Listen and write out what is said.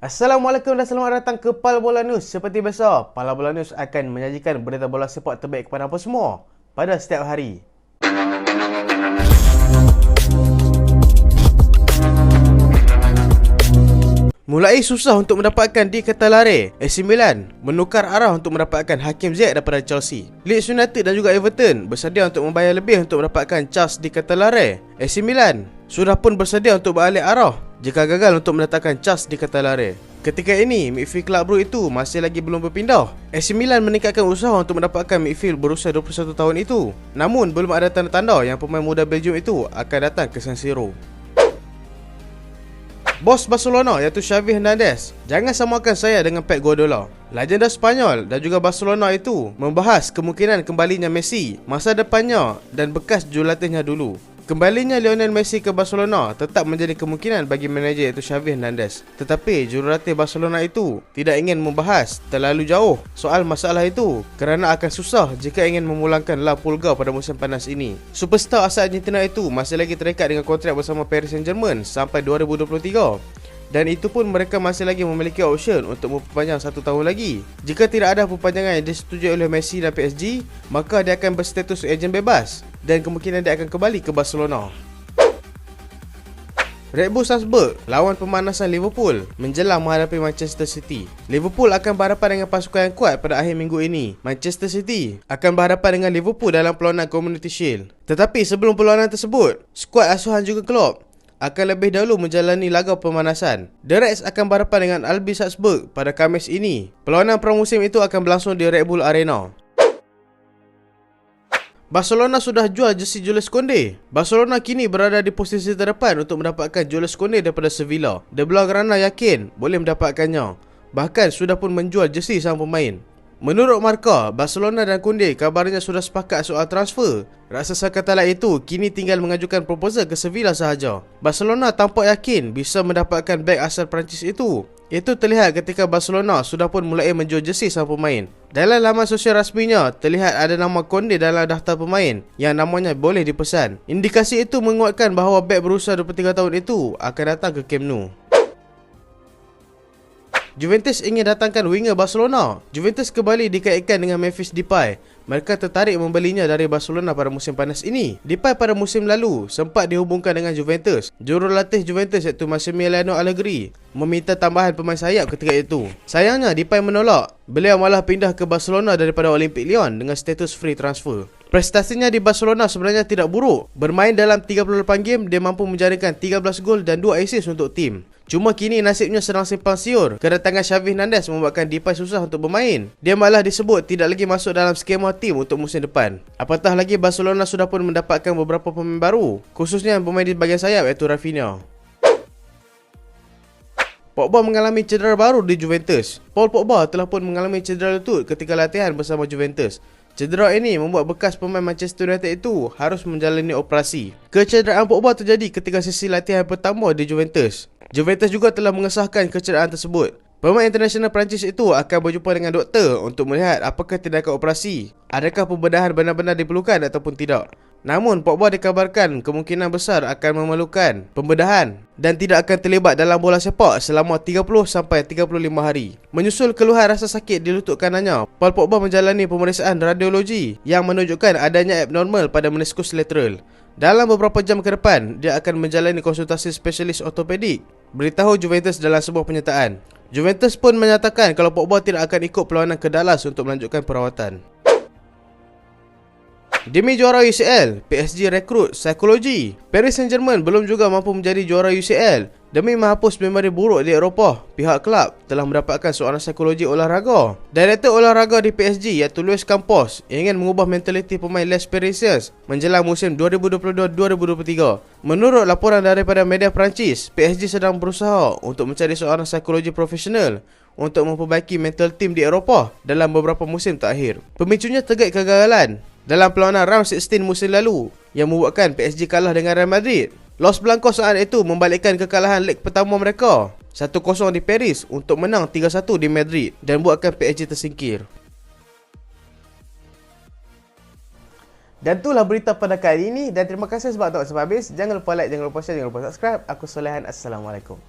Assalamualaikum dan selamat datang ke Pala Bola News. Seperti biasa, Pala Bola News akan menyajikan berita bola sepak terbaik kepada anda semua pada setiap hari. Mulai susah untuk mendapatkan di Catalare, AC Milan menukar arah untuk mendapatkan Hakim Ziyech daripada Chelsea. Leeds United dan juga Everton bersedia untuk membayar lebih untuk mendapatkan Charles di Catalare. AC Milan sudah pun bersedia untuk beralih arah jika gagal untuk mendatangkan Charles di Catalare. Ketika ini, midfield kelab bru itu masih lagi belum berpindah. AC Milan meningkatkan usaha untuk mendapatkan midfield berusia 21 tahun itu. Namun, belum ada tanda-tanda yang pemain muda Belgium itu akan datang ke San Siro. Bos Barcelona iaitu Xavi Hernandez jangan samakan saya dengan Pep Guardiola. Legenda Spanyol dan juga Barcelona itu membahas kemungkinan kembalinya Messi, masa depannya dan bekas jurulatihnya dulu. Kembalinya Lionel Messi ke Barcelona tetap menjadi kemungkinan bagi manajer iaitu Xavi Hernandez. Tetapi jurulatih Barcelona itu tidak ingin membahas terlalu jauh soal masalah itu kerana akan susah jika ingin memulangkan La Pulga pada musim panas ini. Superstar asal Argentina itu masih lagi terikat dengan kontrak bersama Paris Saint-Germain sampai 2023. Dan itu pun mereka masih lagi memiliki option untuk memperpanjang 1 tahun lagi. Jika tidak ada perpanjangan yang disetujui oleh Messi dan PSG, maka dia akan berstatus ejen bebas dan kemungkinan dia akan kembali ke Barcelona. Red Bull Salzburg lawan pemanasan Liverpool menjelang menghadapi Manchester City. Liverpool akan berhadapan dengan pasukan yang kuat pada akhir minggu ini. Manchester City akan berhadapan dengan Liverpool dalam perlawanan Community Shield. Tetapi sebelum perlawanan tersebut, skuad asuhan Jurgen Klopp akan lebih dahulu menjalani laga pemanasan. The Reds akan berhadapan dengan RB Salzburg pada Khamis ini. Perlawanan pramusim itu akan berlangsung di Red Bull Arena. Barcelona sudah jual jersey Jules Koundé. Barcelona kini berada di posisi terdepan untuk mendapatkan Jules Koundé daripada Sevilla. The Blaugrana yakin boleh mendapatkannya. Bahkan sudah pun menjual jersey sang pemain. Menurut Marca, Barcelona dan Koundé kabarnya sudah sepakat soal transfer. Raksasa Katalan itu kini tinggal mengajukan proposal ke Sevilla sahaja. Barcelona tampak yakin bisa mendapatkan bek asal Perancis itu. Itu terlihat ketika Barcelona sudah pun mulai menjual jersey sang pemain. Dalam laman sosial rasminya, terlihat ada nama Koundé dalam daftar pemain yang namanya boleh dipesan. Indikasi itu menguatkan bahawa bek berusia 23 tahun itu akan datang ke Camp Nou. Juventus ingin datangkan winger Barcelona. Juventus kembali dikaitkan dengan Memphis Depay. Mereka tertarik membelinya dari Barcelona pada musim panas ini. Depay pada musim lalu sempat dihubungkan dengan Juventus. Jurulatih Juventus iaitu Massimiliano Allegri meminta tambahan pemain sayap ketika itu. Sayangnya Depay menolak. Beliau malah pindah ke Barcelona daripada Olympique Lyon dengan status free transfer. Prestasinya di Barcelona sebenarnya tidak buruk. Bermain dalam 38 game, dia mampu menjaringkan 13 gol dan 2 assist untuk tim. Cuma kini nasibnya sedang simpang siur. Kedatangan Xavi Hernandez membuatkan Depay susah untuk bermain. Dia malah disebut tidak lagi masuk dalam skema tim untuk musim depan. Apatah lagi Barcelona sudah pun mendapatkan beberapa pemain baru, khususnya yang bermain di bahagian sayap iaitu Rafinha. Pogba mengalami cedera baru di Juventus. Paul Pogba telah pun mengalami cedera lutut ketika latihan bersama Juventus. Cedera ini membuat bekas pemain Manchester United itu harus menjalani operasi. Kecederaan Pogba terjadi ketika sesi latihan pertama di Juventus. Juventus juga telah mengesahkan kecederaan tersebut. Pemain internasional Perancis itu akan berjumpa dengan doktor untuk melihat apakah tindakan operasi, adakah pembedahan benar-benar diperlukan ataupun tidak. Namun Pogba dikabarkan kemungkinan besar akan memerlukan pembedahan dan tidak akan terlibat dalam bola sepak selama 30 sampai 35 hari. Menyusul keluhan rasa sakit di lutut kanannya, Paul Pogba menjalani pemeriksaan radiologi yang menunjukkan adanya abnormal pada meniskus lateral. Dalam beberapa jam ke depan, dia akan menjalani konsultasi spesialis ortopedik, beritahu Juventus dalam sebuah pernyataan. Juventus pun menyatakan kalau Pogba tidak akan ikut perlawanan ke Dallas untuk melanjutkan perawatan. Demi juara UCL, PSG rekrut psikologi. Paris Saint-Germain belum juga mampu menjadi juara UCL. Demi menghapus memori buruk di Eropah, pihak kelab telah mendapatkan seorang psikologi olahraga. Direktur olahraga di PSG iaitu Luis Campos ingin mengubah mentaliti pemain Les Parisiens menjelang musim 2022-2023. Menurut laporan daripada media Perancis, PSG sedang berusaha untuk mencari seorang psikologi profesional untuk memperbaiki mental tim di Eropah dalam beberapa musim terakhir. Pemicunya terkait kegagalan dalam perlawanan round 16 musim lalu yang membuatkan PSG kalah dengan Real Madrid. Los Blancos saat itu membalikkan kekalahan leg pertama mereka 1-0 di Paris untuk menang 3-1 di Madrid dan buatkan PSG tersingkir. Dan itulah berita pada kali ini, dan terima kasih sebab tengok sampai habis. Jangan lupa like, jangan lupa share, jangan lupa subscribe. Aku Solehan. Assalamualaikum.